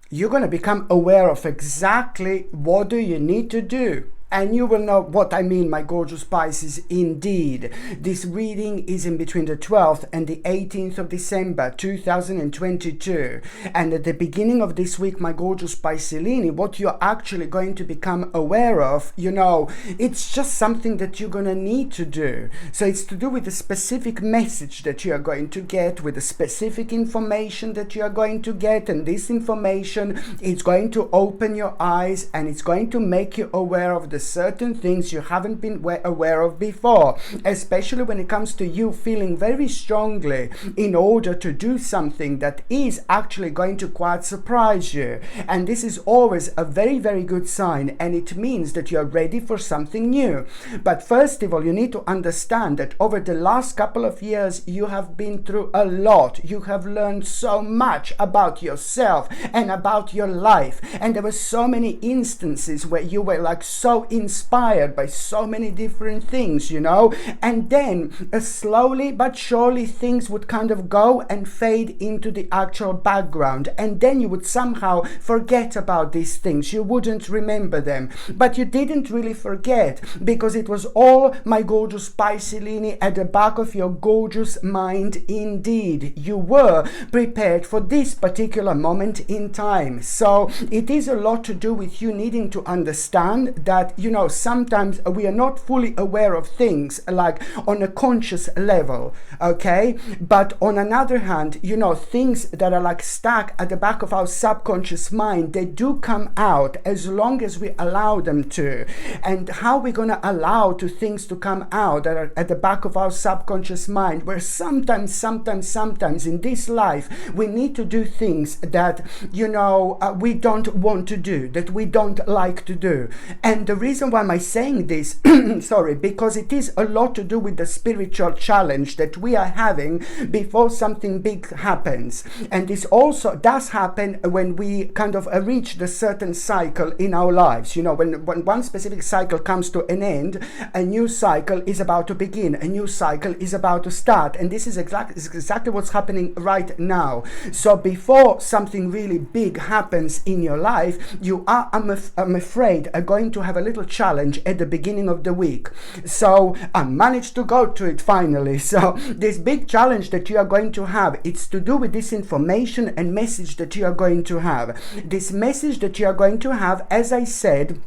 you're going to become aware of exactly what do you need to do. And you will know what I mean, my gorgeous Pisces. Indeed, this reading is in between the 12th and the 18th of December 2022. And at the beginning of this week, my gorgeous Piscelini, what you're actually going to become aware of, it's just something that you're going to need to do. So it's to do with a specific message that you are going to get, with a specific information that you are going to get. And this information is going to open your eyes, and it's going to make you aware of the certain things you haven't been aware of before, especially when it comes to you feeling very strongly in order to do something that is actually going to quite surprise you. And this is always a very, very good sign, and it means that you're ready for something new. But first of all, you need to understand that over the last couple of years, you have been through a lot. You have learned so much about yourself and about your life, and there were so many instances where you were like so inspired by so many different things, and then slowly but surely things would kind of go and fade into the actual background, and then you would somehow forget about these things. You wouldn't remember them, but you didn't really forget, because it was all, my gorgeous Piscelini, at the back of your gorgeous mind. Indeed, you were prepared for this particular moment in time. So it is a lot to do with you needing to understand that sometimes we are not fully aware of things like on a conscious level, okay? But on another hand, things that are like stuck at the back of our subconscious mind, they do come out as long as we allow them to. And how we're going to allow things to come out that are at the back of our subconscious mind, where sometimes in this life we need to do things that we don't want to do, that we don't like to do. And the reason why am I saying this sorry, because it is a lot to do with the spiritual challenge that we are having before something big happens. And this also does happen when we kind of reach the certain cycle in our lives. When one specific cycle comes to an end, a new cycle is about to begin, a new cycle is about to start. And this is exactly what's happening right now. So before something really big happens in your life, you are, I'm afraid, are going to have a little challenge at the beginning of the week. So I managed to go to it finally. So this big challenge that you are going to have, it's to do with this information and message that you are going to have. This message that you are going to have, as I said,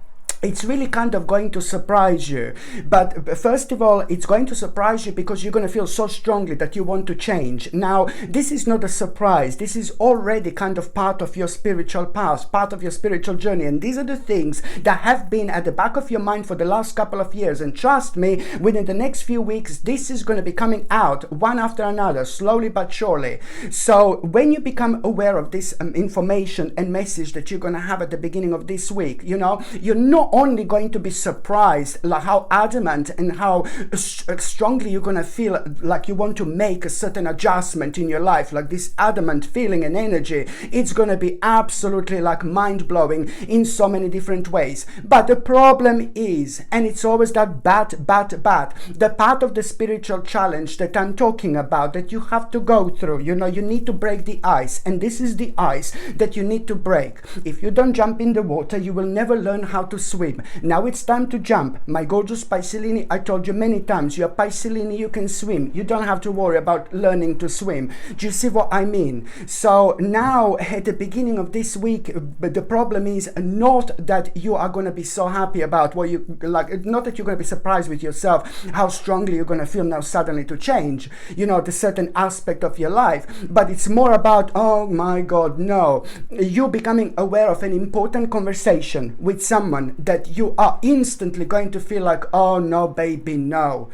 it's really kind of going to surprise you. But first of all, it's going to surprise you because you're going to feel so strongly that you want to change. Now, this is not a surprise. This is already kind of part of your spiritual path, part of your spiritual journey. And these are the things that have been at the back of your mind for the last couple of years. And trust me, within the next few weeks, this is going to be coming out one after another, slowly but surely. So when you become aware of this information and message that you're going to have at the beginning of this week, you're not only going to be surprised like how adamant and how strongly you're going to feel like you want to make a certain adjustment in your life, like this adamant feeling and energy. It's going to be absolutely like mind-blowing in so many different ways. But the problem is, and it's always that the part of the spiritual challenge that I'm talking about that you have to go through. You need to break the ice, and this is the ice that you need to break. If you don't jump in the water, you will never learn how to swim. Now it's time to jump. My gorgeous Piscelini, I told you many times, you're Piscelini, you can swim. You don't have to worry about learning to swim. Do you see what I mean? So now at the beginning of this week, the problem is not that you are going to be so happy about what you like, not that you're going to be surprised with yourself, how strongly you're going to feel now suddenly to change, the certain aspect of your life, but it's more about, oh my God, no, you becoming aware of an important conversation with someone that you are instantly going to feel like, oh no, baby, no.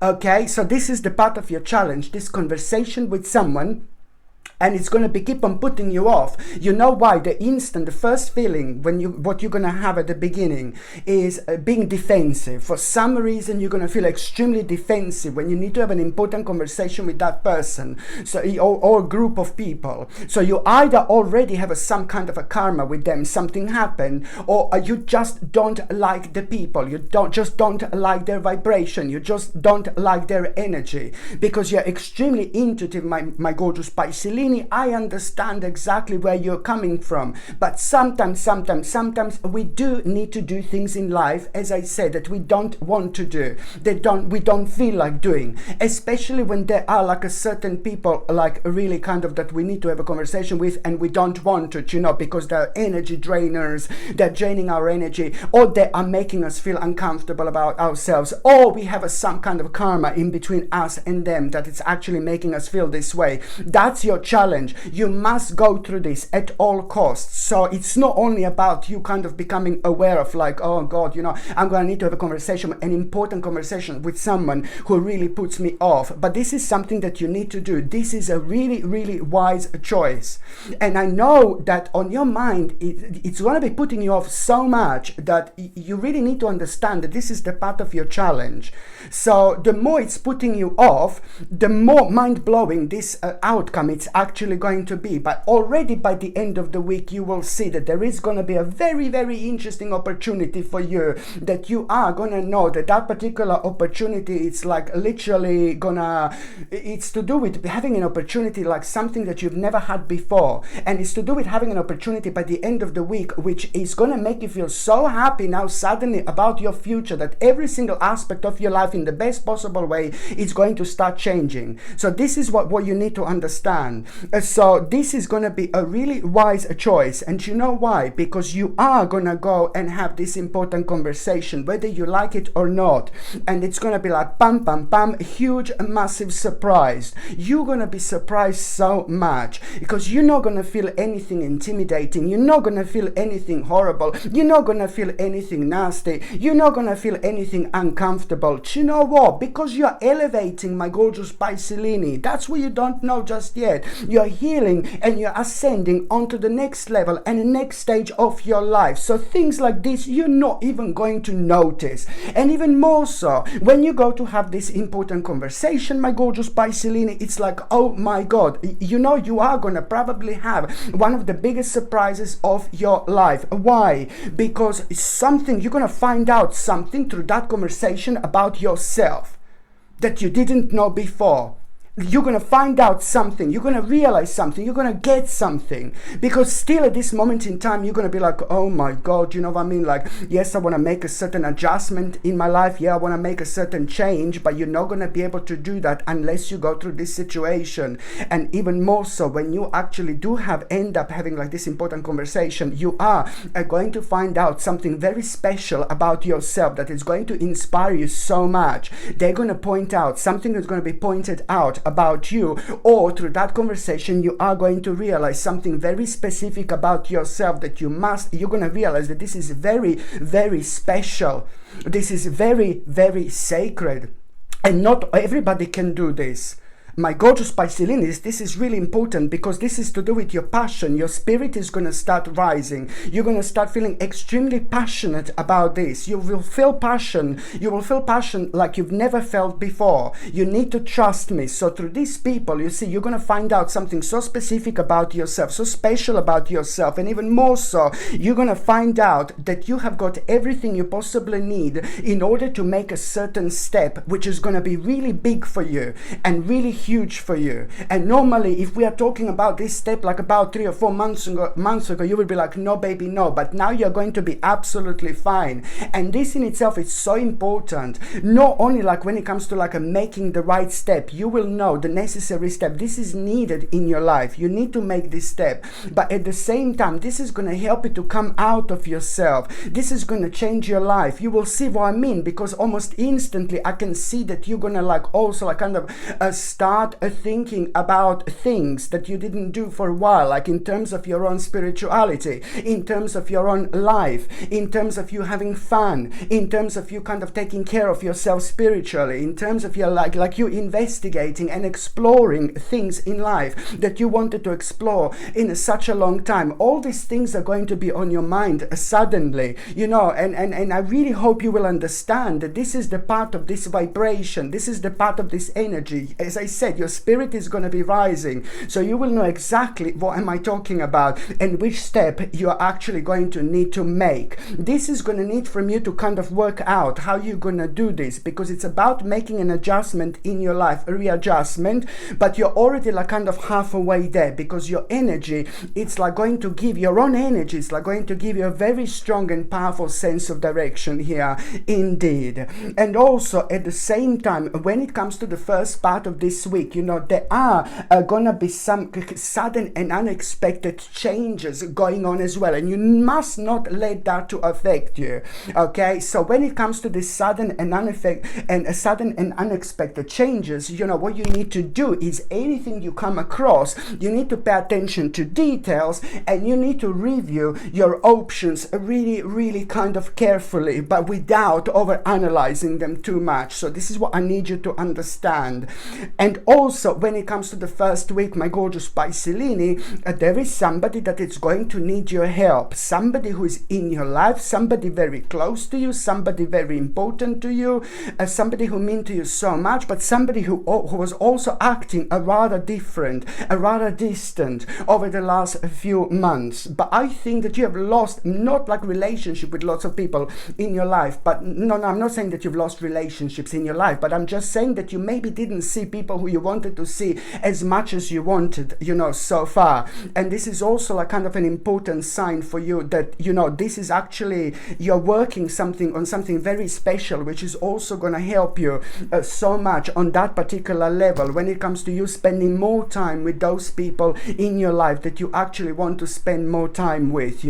Okay, so this is the part of your challenge, this conversation with someone, and it's going to keep on putting you off. You know why? The first feeling what you're going to have at the beginning is being defensive. For some reason, you're going to feel extremely defensive when you need to have an important conversation with that person, so or a group of people. So you either already have some kind of a karma with them, something happened, or you just don't like the people. You don't like their vibration. You just don't like their energy because you're extremely intuitive, my gorgeous Piscelini. Passilini, I understand exactly where you're coming from. But sometimes we do need to do things in life, as I said, that we don't want to do. We don't feel like doing. Especially when there are like a certain people, like really kind of that we need to have a conversation with and we don't want to, you know, because they're energy drainers, they're draining our energy, or they are making us feel uncomfortable about ourselves, or we have some kind of karma in between us and them that it's actually making us feel this way. That's your challenge. You must go through this at all costs. So it's not only about you kind of becoming aware of like, oh God, you know, I'm going to need to have a conversation, an important conversation with someone who really puts me off. But this is something that you need to do. This is a really, really wise choice. And I know that on your mind, it's going to be putting you off so much that you really need to understand that this is the part of your challenge. So the more it's putting you off, the more mind-blowing this outcome it's actually going to be. But already by the end of the week, you will see that there is going to be a very, very interesting opportunity for you, that you are going to know that that particular opportunity, it's like literally gonna, it's to do with having an opportunity like something that you've never had before. And it's to do with having an opportunity by the end of the week, which is going to make you feel so happy now suddenly about your future, that every single aspect of your life in the best possible way is going to start changing. So this is what you need to understand. So this is going to be a really wise choice. And you know why? Because you are going to go and have this important conversation, whether you like it or not. And it's going to be like pam, pam, pam, huge, massive surprise. You're going to be surprised so much because you're not going to feel anything intimidating. You're not going to feel anything horrible. You're not going to feel anything nasty. You're not going to feel anything uncomfortable. Do you know what? Because you're elevating, my gorgeous Pisces. That's what you don't know just yet. You're healing and you're ascending onto the next level and the next stage of your life. So things like this, you're not even going to notice. And even more so, when you go to have this important conversation, my gorgeous Pisces, it's like, oh my God, you know, you are going to probably have one of the biggest surprises of your life. Why? Because it's something, you're going to find out something through that conversation about yourself that you didn't know before. You're going to find out something, you're going to realize something, you're going to get something, because still at this moment in time you're going to be like, oh my God, you know what I mean, like, yes, I want to make a certain adjustment in my life, yeah, I want to make a certain change, but you're not going to be able to do that unless you go through this situation. And even more so when you actually do end up having like this important conversation, you are going to find out something very special about yourself that is going to inspire you so much. They're going to point out something that's going to be pointed out about you, or through that conversation you are going to realize something very specific about yourself that you're going to realize that this is very, very special. This is very, very sacred, and not everybody can do this. My gorgeous Pisces, this is really important because this is to do with your passion. Your spirit is going to start rising. You're going to start feeling extremely passionate about this. You will feel passion. You will feel passion like you've never felt before. You need to trust me. So through these people, you see, you're going to find out something so specific about yourself, so special about yourself. And even more so, you're going to find out that you have got everything you possibly need in order to make a certain step, which is going to be really big for you and really huge for you. And normally if we are talking about this step like about 3 or 4 months ago, you would be like, no baby, no. But now you're going to be absolutely fine. And this in itself is so important, not only like when it comes to like making the right step. You will know the necessary step. This is needed in your life. You need to make this step, but at the same time this is going to help you to come out of yourself. This is going to change your life. You will see what I mean, because almost instantly I can see that you're going to like also like kind of start thinking about things that you didn't do for a while, like in terms of your own spirituality, in terms of your own life, in terms of you having fun, in terms of you kind of taking care of yourself spiritually, in terms of your like you investigating and exploring things in life that you wanted to explore in such a long time. All these things are going to be on your mind suddenly, you know, and I really hope you will understand that this is the part of this vibration, this is the part of this energy. As I said, said, your spirit is going to be rising. So you will know exactly what am I talking about and which step you are actually going to need to make. This is going to need from you to kind of work out how you're going to do this, because it's about making an adjustment in your life, a readjustment, but you're already like kind of halfway there, because your energy, it's like going to give your own energy, it's like going to give you a very strong and powerful sense of direction here indeed. And also at the same time, when it comes to the first part of this week, there are gonna be some sudden and unexpected changes going on as well, and you must not let that to affect you. Okay, so when it comes to this sudden and unexpected changes, what you need to do is anything you come across, you need to pay attention to details, and you need to review your options really, really kind of carefully, but without over analyzing them too much. So this is what I need you to understand. And also when it comes to the first week, my gorgeous Piscelini, there is somebody that is going to need your help, somebody who is in your life, somebody very close to you, somebody very important to you, somebody who means to you so much, but somebody who was also acting a rather different, a rather distant over the last few months. But I think that you have lost, not like relationship with lots of people in your life, but no, I'm not saying that you've lost relationships in your life, but I'm just saying that you maybe didn't see people who you wanted to see as much as you wanted, so far. And this is also like kind of an important sign for you that, this is actually, you're working on something very special, which is also going to help you so much on that particular level when it comes to you spending more time with those people in your life that you actually want to spend more time with,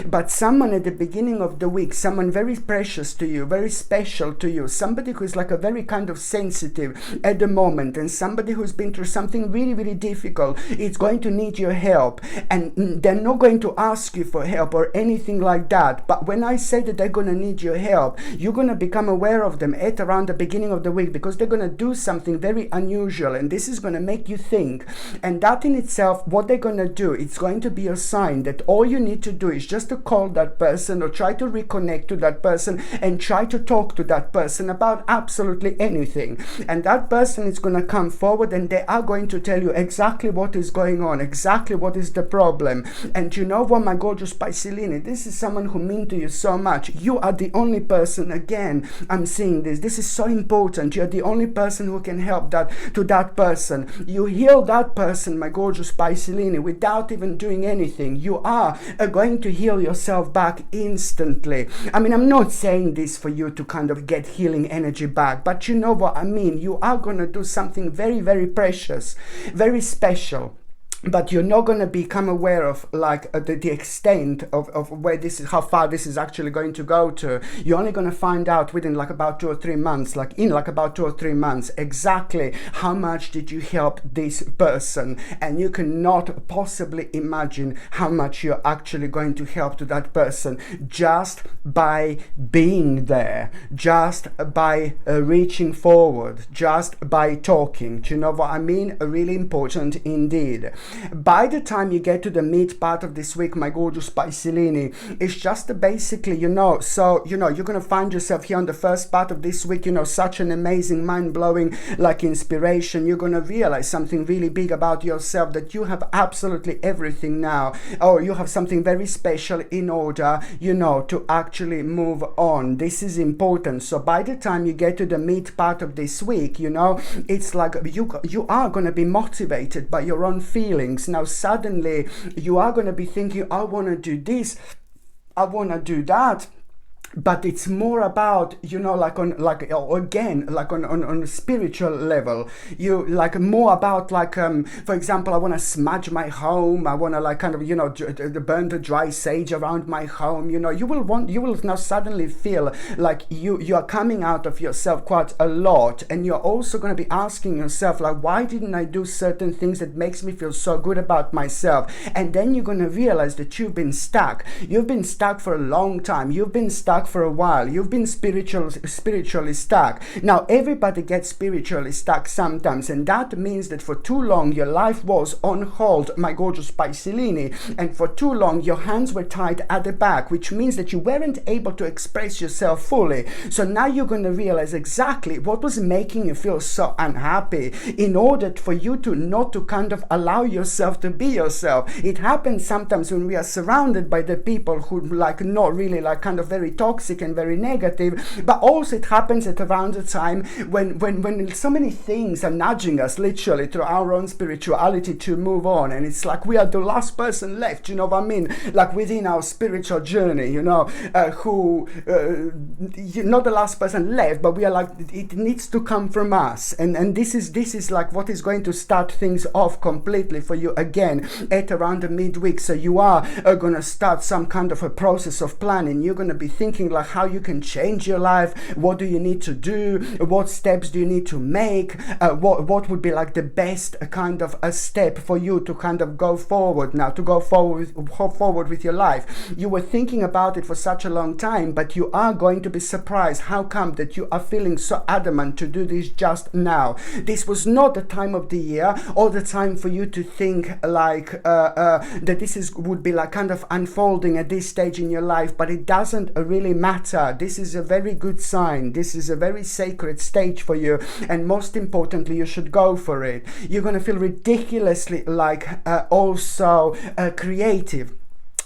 But someone at the beginning of the week, someone very precious to you, very special to you, somebody who is like a very kind of sensitive at the moment, and somebody who's been through something really, really difficult, it's going to need your help. And they're not going to ask you for help or anything like that. But when I say that they're going to need your help, you're going to become aware of them at around the beginning of the week, because they're going to do something very unusual, and this is going to make you think. And that in itself, what they're going to do, it's going to be a sign that all you need to do is just to call that person or try to reconnect to that person and try to talk to that person about absolutely anything. And that person is going to come forward and they are going to tell you exactly what is going on, exactly what is the problem. And you know what, my gorgeous Piscelini, this is someone who means to you so much. You are the only person, again, I'm seeing this is so important. You're the only person who can help that to that person. You heal that person, my gorgeous Piscelini, without even doing anything. You are going to heal yourself back instantly. I mean, I'm not saying this for you to kind of get healing energy back, but you know what I mean. You are going to do something very, very precious, very special. But you're not going to become aware of like the extent of where this is, how far this is actually going to go to. You're only going to find out within like about 2 or 3 months, exactly how much did you help this person. And you cannot possibly imagine how much you're actually going to help to that person just by being there, just by reaching forward, just by talking. Do you know what I mean? Really important indeed. By the time you get to the mid part of this week, my gorgeous Piscelini, it's just basically, you're going to find yourself here on the first part of this week, such an amazing, mind-blowing, like inspiration. You're going to realize something really big about yourself, that you have absolutely everything now, or you have something very special in order, to actually move on. This is important. So by the time you get to the mid part of this week, it's like you are going to be motivated by your own feelings. Now suddenly you are going to be thinking, I want to do this, I want to do that. But it's more about, on a spiritual level. You like more about for example, I want to smudge my home. I want to burn the dry sage around my home. You will now suddenly feel like you are coming out of yourself quite a lot. And you're also going to be asking yourself, like, why didn't I do certain things that makes me feel so good about myself? And then you're going to realize that you've been stuck. You've been stuck for a long time. You've been stuck stuck for a while. You've been spiritually stuck. Now, everybody gets spiritually stuck sometimes, and that means that for too long your life was on hold, my gorgeous Piscelini, and for too long your hands were tied at the back, which means that you weren't able to express yourself fully. So now you're going to realize exactly what was making you feel so unhappy, in order for you to not to kind of allow yourself to be yourself. It happens sometimes when we are surrounded by the people who like not really like kind of very toxic and very negative, but also it happens at around the time when so many things are nudging us literally through our own spirituality to move on, and it's like we are the last person left, you know what I mean, like within our spiritual journey, you know, you're not the last person left, but we are like, it needs to come from us, and this is like what is going to start things off completely for you again at around the midweek. So you are going to start some kind of a process of planning. You're going to be thinking like how you can change your life, what do you need to do, what steps do you need to make, what would be like the best kind of a step for you to kind of go forward now, to go forward with your life. You were thinking about it for such a long time, but you are going to be surprised how come that you are feeling so adamant to do this just now. This was not the time of the year or the time for you to think like that this would be like kind of unfolding at this stage in your life, but it doesn't really matter. This is a very good sign. This is a very sacred stage for you, and most importantly, you should go for it. You're going to feel ridiculously like also creative.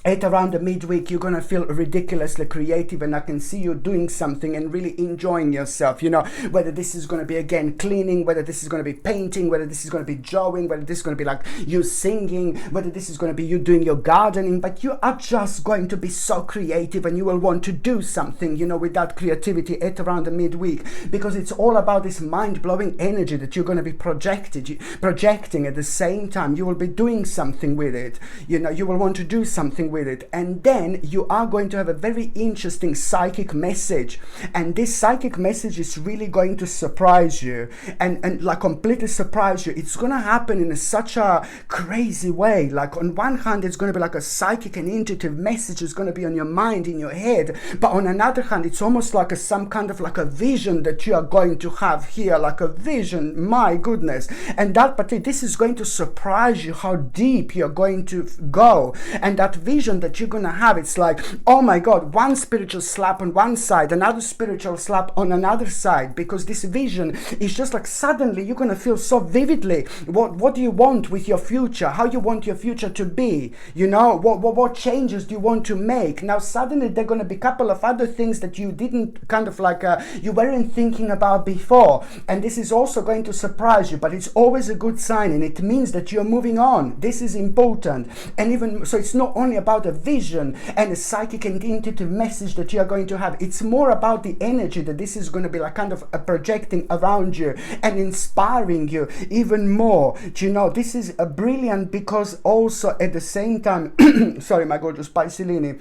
At around the midweek, you're going to feel ridiculously creative, and I can see you doing something and really enjoying yourself, you know, whether this is going to be again cleaning, whether this is going to be painting, whether this is going to be drawing, whether this is going to be like you singing, whether this is going to be you doing your gardening, but you are just going to be so creative, and you will want to do something, you know, with that creativity at around the midweek, because it's all about this mind-blowing energy that you're going to be projecting at the same time. You will be doing something with it, you know, you will want to do something with it, and then you are going to have a very interesting psychic message, and this psychic message is really going to surprise you and like completely surprise you. It's going to happen in such a crazy way. Like on one hand, it's going to be like a psychic and intuitive message is going to be on your mind, in your head, but on another hand, it's almost like some kind of like a vision that you are going to have here, like a vision, my goodness, and this is going to surprise you how deep you're going to go, and that vision that you're gonna have, it's like, oh my god, one spiritual slap on one side, another spiritual slap on another side, because this vision is just like suddenly you're gonna feel so vividly what do you want with your future, how you want your future to be, you know, what changes do you want to make. Now suddenly there are gonna be a couple of other things that you didn't kind of like you weren't thinking about before, and this is also going to surprise you, but it's always a good sign, and it means that you're moving on. This is important, and even so, it's not only about a vision and a psychic and intuitive message that you are going to have. It's more about the energy that this is going to be like kind of projecting around you and inspiring you even more. Do you know, this is a brilliant, because also at the same time sorry, my gorgeous Piscelini,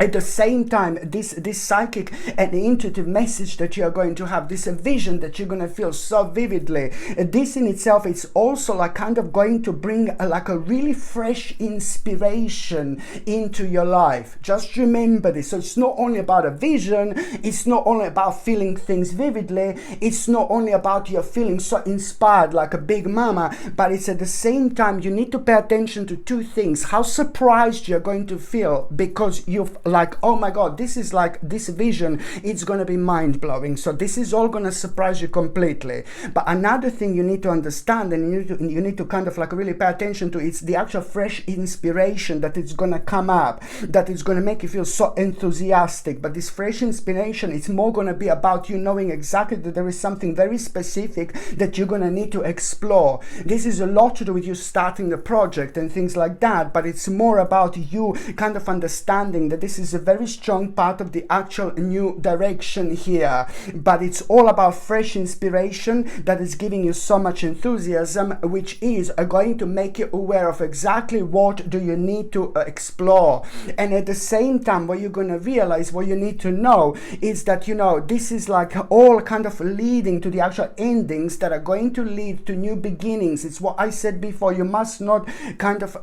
at the same time, this psychic and intuitive message that you are going to have, this vision that you're going to feel so vividly, this in itself is also like kind of going to bring like a really fresh inspiration into your life. Just remember this. So it's not only about a vision, it's not only about feeling things vividly, it's not only about you feeling so inspired like a big mama, but it's at the same time you need to pay attention to two things: how surprised you're going to feel because you've like, oh my god, this is like this vision, it's gonna be mind-blowing. So this is all gonna surprise you completely. But another thing you need to understand, and you need to kind of like really pay attention to, it's the actual fresh inspiration that is gonna come up, that is gonna make you feel so enthusiastic. But this fresh inspiration, it's more gonna be about you knowing exactly that there is something very specific that you're gonna need to explore. This is a lot to do with you starting the project and things like that, but it's more about you kind of understanding that this is a very strong part of the actual new direction here, but it's all about fresh inspiration that is giving you so much enthusiasm, which is going to make you aware of exactly what do you need to explore. And at the same time, what you're going to realize, what you need to know is that, you know, this is like all kind of leading to the actual endings that are going to lead to new beginnings. It's what I said before, you must not kind of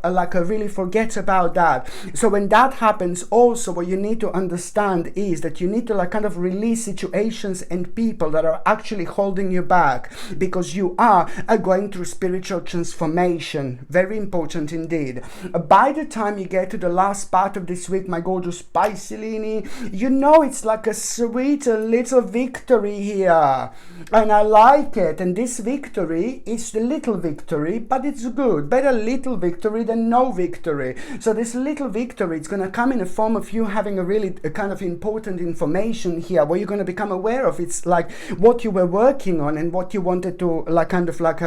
really forget about that. So when that happens, also also what you need to understand is that you need to like kind of release situations and people that are actually holding you back, because you are going through spiritual transformation. Very important indeed. By the time you get to the last part of this week, my gorgeous Piscelini, you know it's like a sweet little victory here, and I like it. And this victory is the little victory, but it's good. Better little victory than no victory. So this little victory, it's going to come in the form of you having a really kind of important information here, where you're going to become aware of. It's like what you were working on and what you wanted to like kind of like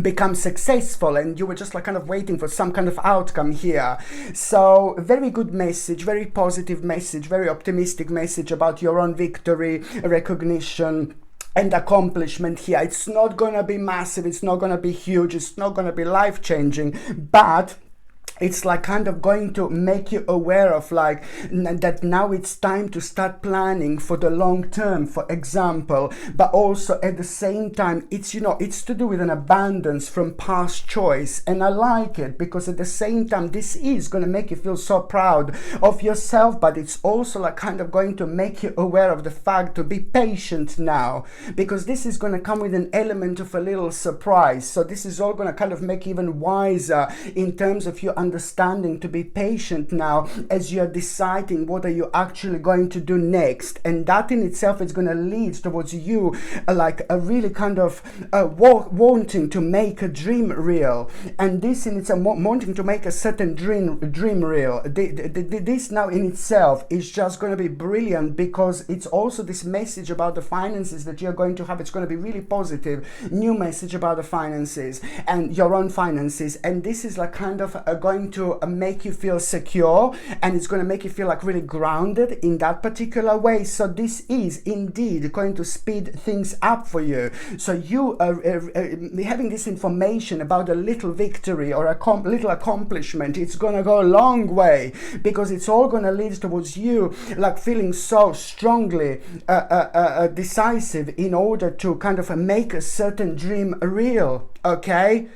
become successful, and you were just like kind of waiting for some kind of outcome here. So very good message, very positive message, very optimistic message about your own victory, recognition and accomplishment here. It's not gonna be massive, it's not gonna be huge, it's not gonna be life-changing, but it's like kind of going to make you aware of like that now it's time to start planning for the long term, for example. But also at the same time, it's, you know, it's to do with an abundance from past choice, and I like it, because at the same time this is going to make you feel so proud of yourself, but it's also like kind of going to make you aware of the fact to be patient now, because this is going to come with an element of a little surprise. So this is all going to kind of make you even wiser in terms of your understanding to be patient now as you're deciding what are you actually going to do next. And that in itself is going to lead towards you like a really kind of wanting to make a dream real, and this in itself wanting to make a certain dream real. This now in itself is just going to be brilliant, because it's also this message about the finances that you're going to have. It's going to be really positive new message about the finances and your own finances, and this is like kind of going to make you feel secure, and it's going to make you feel like really grounded in that particular way. So this is indeed going to speed things up for you. So you are having this information about a little victory or a little accomplishment, it's going to go a long way, because it's all going to lead towards you like feeling so strongly decisive in order to kind of make a certain dream real. Okay,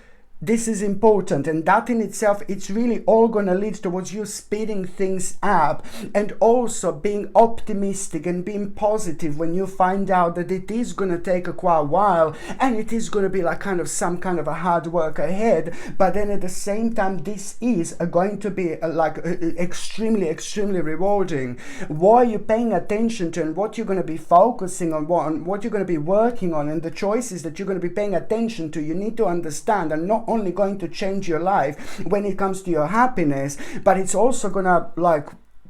this is important, and that in itself, it's really all going to lead towards you speeding things up, and also being optimistic and being positive when you find out that it is going to take quite a while, and it is going to be like kind of some kind of a hard work ahead. But then at the same time, this is going to be like extremely rewarding. What are you paying attention to, and what you're going to be focusing on, what you're going to be working on, and the choices that you're going to be paying attention to, you need to understand, and not only going to change your life when it comes to your happiness, but it's also gonna like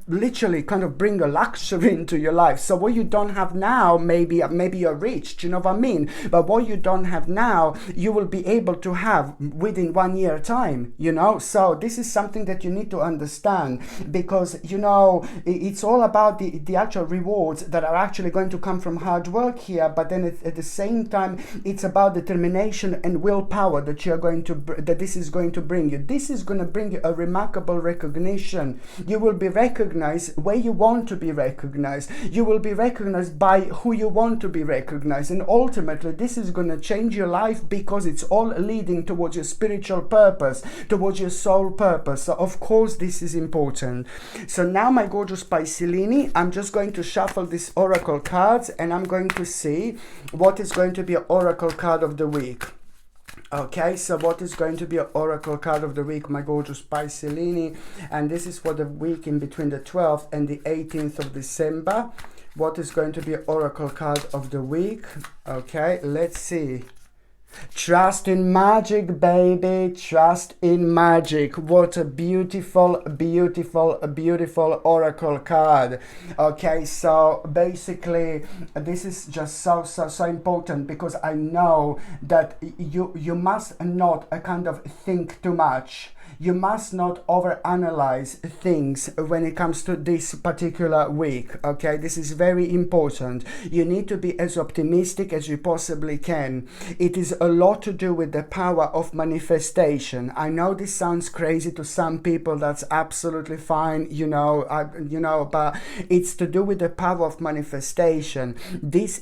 literally kind of bring a luxury into your life. So what you don't have now, maybe you're rich, do you know what I mean? But what you don't have now, you will be able to have within 1 year time, you know? So this is something that you need to understand, because, you know, it's all about the actual rewards that are actually going to come from hard work here, but then at the same time, it's about determination and willpower that you're going to, that this is going to bring you. This is going to bring you a remarkable recognition. You will be recognized where you want to be recognized. You will be recognized by who you want to be recognized, and ultimately this is going to change your life, because it's all leading towards your spiritual purpose, towards your soul purpose. So of course this is important. So now, my gorgeous Piscelini, I'm just going to shuffle these oracle cards, and I'm going to see what is going to be an oracle card of the week. Okay, so what is going to be an oracle card of the week, my gorgeous Piscelini? And this is for the week in between the 12th and the 18th of December. What is going to be an oracle card of the week? Okay, let's see. Trust in magic, baby. Trust in magic. What a beautiful oracle card. Okay, so basically this is just so important, because I know that you must not kind of think too much. You must not overanalyze things when it comes to this particular week, okay? This is very important. You need to be as optimistic as you possibly can. It is a lot to do with the power of manifestation. I know this sounds crazy to some people. That's absolutely fine, but it's to do with the power of manifestation. This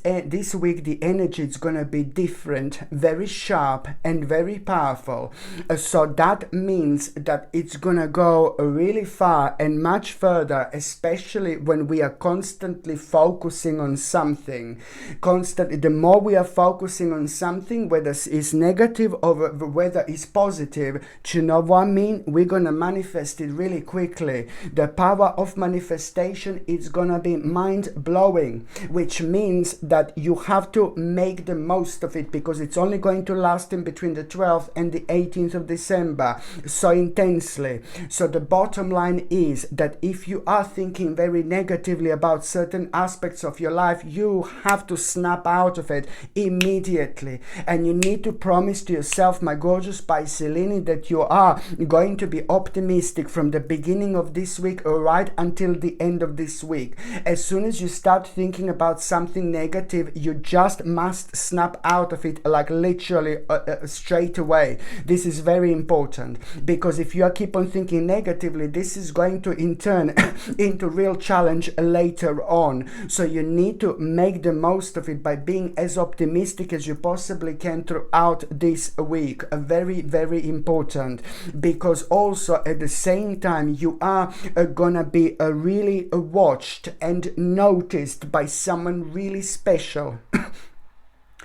week, the energy is going to be different, very sharp and very powerful. So that means means that it's gonna go really far and much further, especially when we are constantly focusing on something. Constantly, the more we are focusing on something, whether it's negative or whether it's positive, do you know what I mean? We're gonna manifest it really quickly. The power of manifestation is gonna be mind-blowing, which means that you have to make the most of it, because it's only going to last in between the 12th and the 18th of December so intensely. So the bottom line is that if you are thinking very negatively about certain aspects of your life, you have to snap out of it immediately, and you need to promise to yourself, my gorgeous Piscelini, that you are going to be optimistic from the beginning of this week right until the end of this week. As soon as you start thinking about something negative, you just must snap out of it, like literally straight away. This is very important, because if you keep on thinking negatively, this is going to in turn into real challenge later on. So you need to make the most of it by being as optimistic as you possibly can throughout this week. Very, very important, because also at the same time you are gonna be really watched and noticed by someone really special.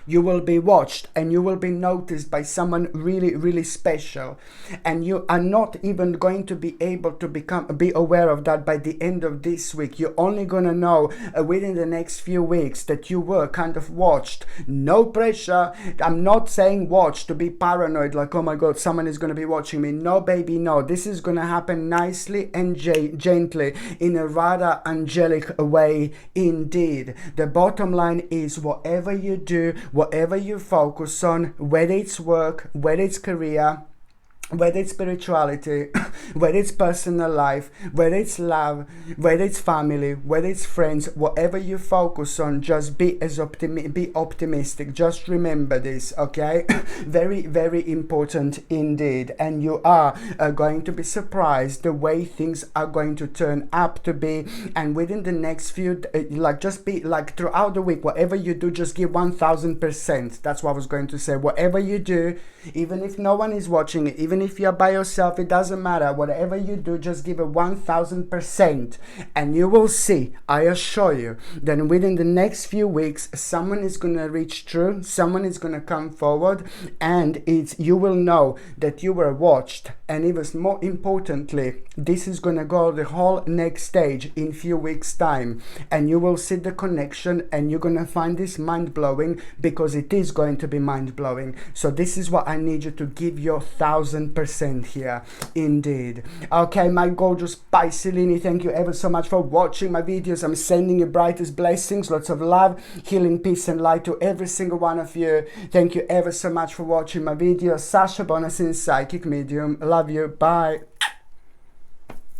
You will be watched and you will be noticed by someone really, really special, and you are not even going to be able to be aware of that by the end of this week. You're only gonna know within the next few weeks that you were kind of watched. No pressure. I'm not saying watch to be paranoid, like, oh my god, someone is gonna be watching me. No, baby, no. This is gonna happen nicely and gently, in a rather angelic way indeed. The bottom line is, whatever you do, whatever you focus on, whether it's work, whether it's career, whether it's spirituality, whether it's personal life, whether it's love, whether it's family, whether it's friends, whatever you focus on, just be optimistic. Just remember this, okay? Very, very important indeed. And you are going to be surprised the way things are going to turn up to be. And within the next few, just be like throughout the week, whatever you do, just give 1000%. That's what I was going to say. Whatever you do, even if no one is watching it, even if you're by yourself, it doesn't matter. Whatever you do, just give it 1000%, and you will see, I assure you, that within the next few weeks, someone is going to reach through, someone is going to come forward, and you will know that you were watched. And even more importantly, this is going to go the whole next stage in few weeks time, and you will see the connection, and you're going to find this mind-blowing, because it is going to be mind-blowing. So this is what I need you to give your 1000% here indeed. Okay, my gorgeous Piscelini, thank you ever so much for watching my videos. I'm sending you brightest blessings, lots of love, healing, peace and light to every single one of you. Thank you ever so much for watching my videos. Sasha Bonasin, psychic medium. Love you. Bye.